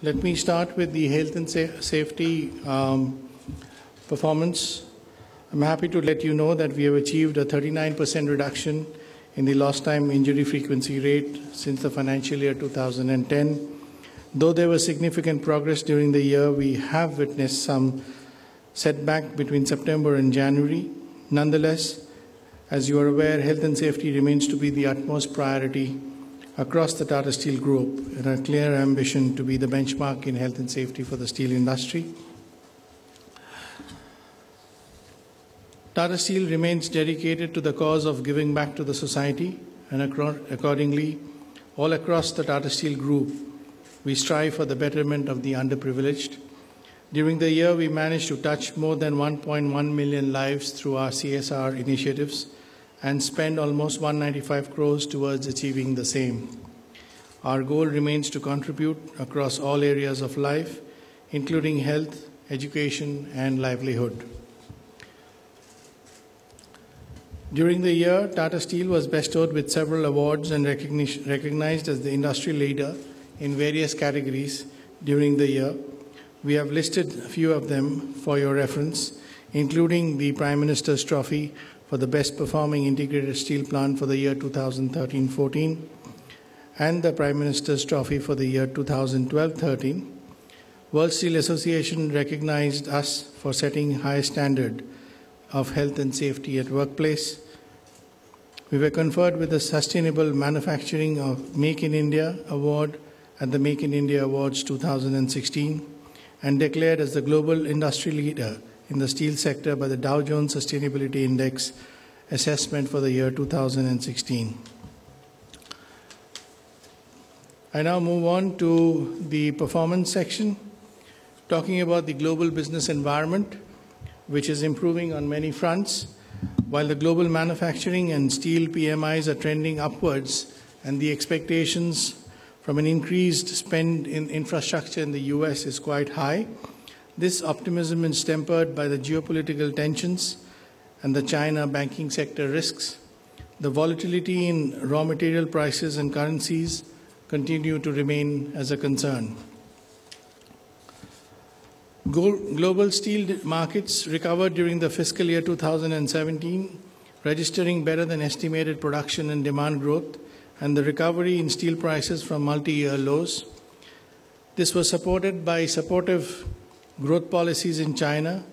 Let me start with the health and safety performance. I'm happy to let you know that we have achieved a 39% reduction in the lost time injury frequency rate since the financial year 2010. Though there was significant progress during the year, we have witnessed some setback between September and January. Nonetheless, as you are aware, health and safety remains to be the utmost priority across the Tata Steel Group, and a clear ambition to be the benchmark in health and safety for the steel industry. Tata Steel remains dedicated to the cause of giving back to the society, and accordingly, all across the Tata Steel Group, we strive for the betterment of the underprivileged. During the year, we managed to touch more than 1.1 million lives through our CSR initiatives and spend almost 195 crores towards achieving the same. Our goal remains to contribute across all areas of life, including health, education, and livelihood. During the year, Tata Steel was bestowed with several awards and recognized as the industry leader in various categories during the year. We have listed a few of them for your reference, including the Prime Minister's Trophy for the Best Performing Integrated Steel Plant for the year 2013-14, and the Prime Minister's Trophy for the year 2012-13. World Steel Association recognized us for setting high standard of health and safety at workplace. We were conferred with the Sustainable Manufacturing of Make in India Award at the Make in India Awards 2016 and declared as the global industry leader in the steel sector by the Dow Jones Sustainability Index assessment for the year 2016. I now move on to the performance section, talking about the global business environment, which is improving on many fronts. While the global manufacturing and steel PMIs are trending upwards and the expectations from an increased spend in infrastructure in the US is quite high, this optimism is tempered by the geopolitical tensions and the China banking sector risks. The volatility in raw material prices and currencies continue to remain as a concern. Global steel markets recovered during the fiscal year 2017, registering better than estimated production and demand growth, and the recovery in steel prices from multi-year lows. This was supported by supportive growth policies in China,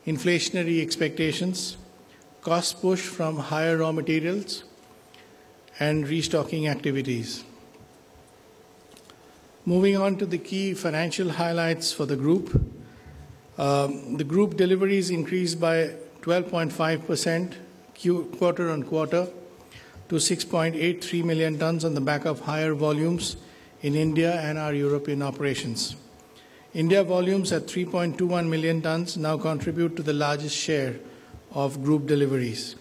inflationary expectations, cost push from higher raw materials, and restocking activities. Moving on to the key financial highlights for the group. The group deliveries increased by 12.5% quarter on quarter to 6.83 million tons on the back of higher volumes in India and our European operations. India volumes at 3.21 million tons now contribute to the largest share of group deliveries.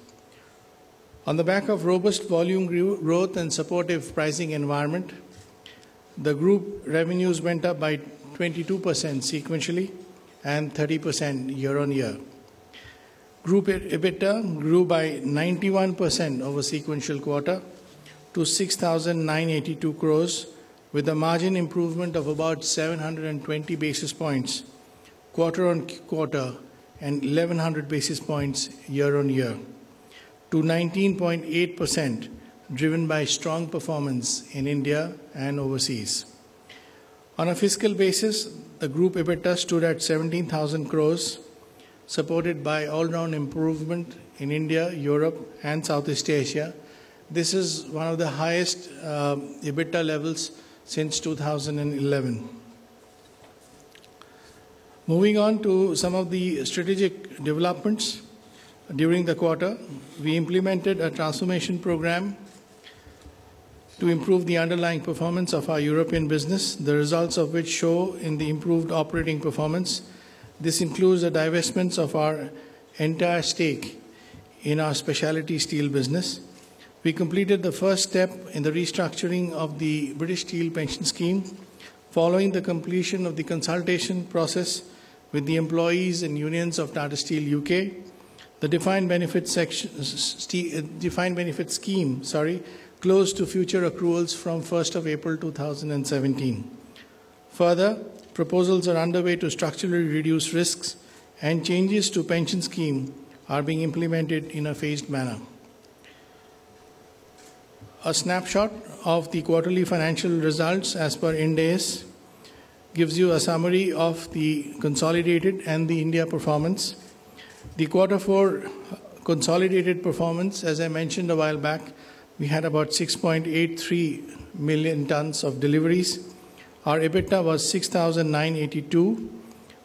On the back of robust volume growth and supportive pricing environment, the group revenues went up by 22% sequentially and 30% year-on-year. Group EBITDA grew by 91% over sequential quarter to 6,982 crores, with a margin improvement of about 720 basis points quarter-on-quarter and 1,100 basis points year-on-year to 19.8%, driven by strong performance in India and overseas. On a fiscal basis, the group EBITDA stood at 17,000 crores, supported by all-round improvement in India, Europe, and Southeast Asia. This is one of the highest EBITDA levels since 2011. Moving on to some of the strategic developments. During the quarter, we implemented a transformation program to improve the underlying performance of our European business, the results of which show in the improved operating performance. This includes the divestments of our entire stake in our specialty steel business. We completed the first step in the restructuring of the British Steel Pension Scheme, following the completion of the consultation process with the employees and unions of Tata Steel UK. The defined benefit scheme closed to future accruals from 1st of April 2017. Further, proposals are underway to structurally reduce risks, and changes to pension scheme are being implemented in a phased manner. A snapshot of the quarterly financial results as per Ind AS gives you a summary of the consolidated and the India performance. The Q4 consolidated performance, as I mentioned a while back, we had about 6.83 million tons of deliveries. Our EBITDA was 6,982,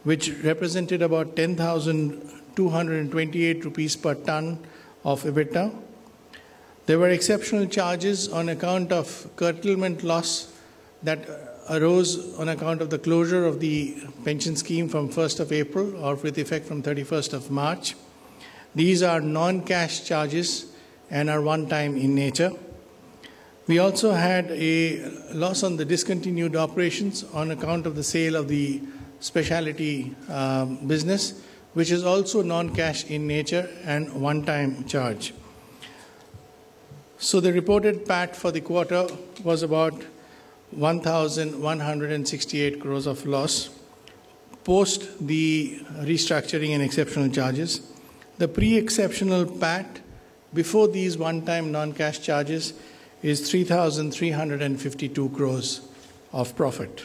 which represented about 10,228 rupees per ton of EBITDA. There were exceptional charges on account of curtailment loss that arose on account of the closure of the pension scheme from 1st of April or with effect from 31st of March. These are non-cash charges and are one-time in nature. We also had a loss on the discontinued operations on account of the sale of the specialty business, which is also non-cash in nature and one-time charge. So the reported PAT for the quarter was about 1,168 crores of loss post the restructuring and exceptional charges. The pre-exceptional PAT before these one-time non-cash charges is 3,352 crores of profit.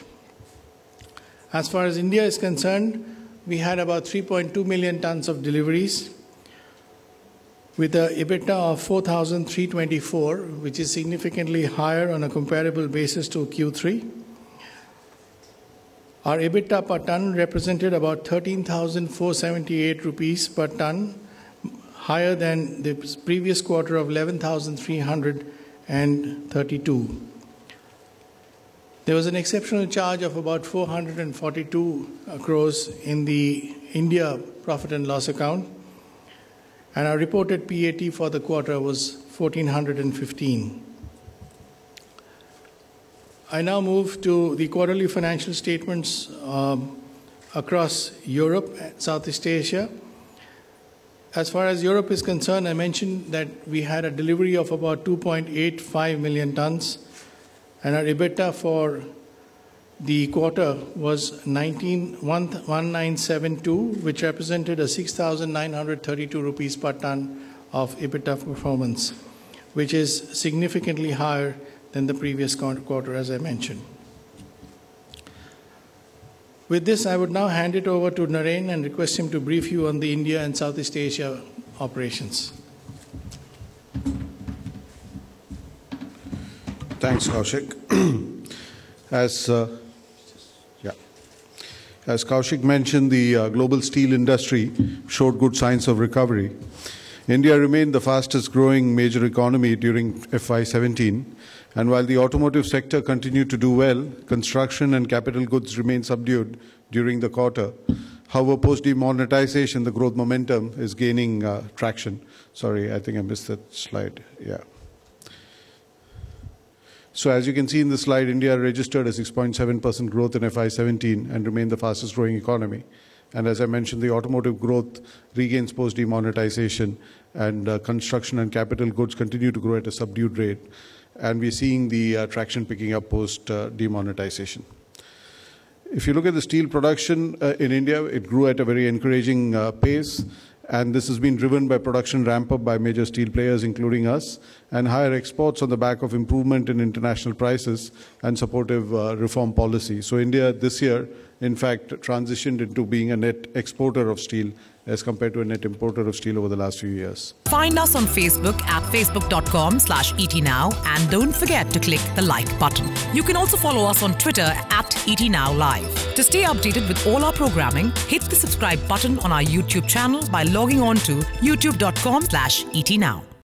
As far as India is concerned, we had about 3.2 million tons of deliveries with an EBITDA of 4,324, which is significantly higher on a comparable basis to Q3. Our EBITDA per ton represented about 13,478 rupees per ton, higher than the previous quarter of 11,332. There was an exceptional charge of about 442 crores in the India profit and loss account, and our reported PAT for the quarter was 1,415. I now move to the quarterly financial statements across Europe, Southeast Asia. As far as Europe is concerned, I mentioned that we had a delivery of about 2.85 million tons, and our EBITDA for the quarter was 1972, which represented a 6,932 rupees per ton of EBITDA performance, which is significantly higher than the previous quarter, as I mentioned. With this, I would now hand it over to Naren and request him to brief you on the India and Southeast Asia operations. Thanks, Kaushik. As Kaushik mentioned, the global steel industry showed good signs of recovery. India remained the fastest growing major economy during FY17, and while the automotive sector continued to do well, construction and capital goods remained subdued during the quarter. However, post-demonetization, the growth momentum is gaining traction. Sorry, I think I missed that slide. Yeah. So as you can see in the slide, India registered a 6.7% growth in FY17 and remained the fastest growing economy. And as I mentioned, the automotive growth regains post-demonetization, and construction and capital goods continue to grow at a subdued rate. And we're seeing the traction picking up post-demonetization. If you look at the steel production in India, it grew at a very encouraging pace. And this has been driven by production ramp-up by major steel players, including us, and higher exports on the back of improvement in international prices and supportive reform policy. So India this year, in fact, transitioned into being a net exporter of steel as compared to a net importer of steel over the last few years. Find us on Facebook at facebook.com/ETNow, and don't forget to click the like button. You can also follow us on Twitter at ETNowLive. To stay updated with all our programming, hit the subscribe button on our YouTube channel by logging on to youtube.com/ETNow.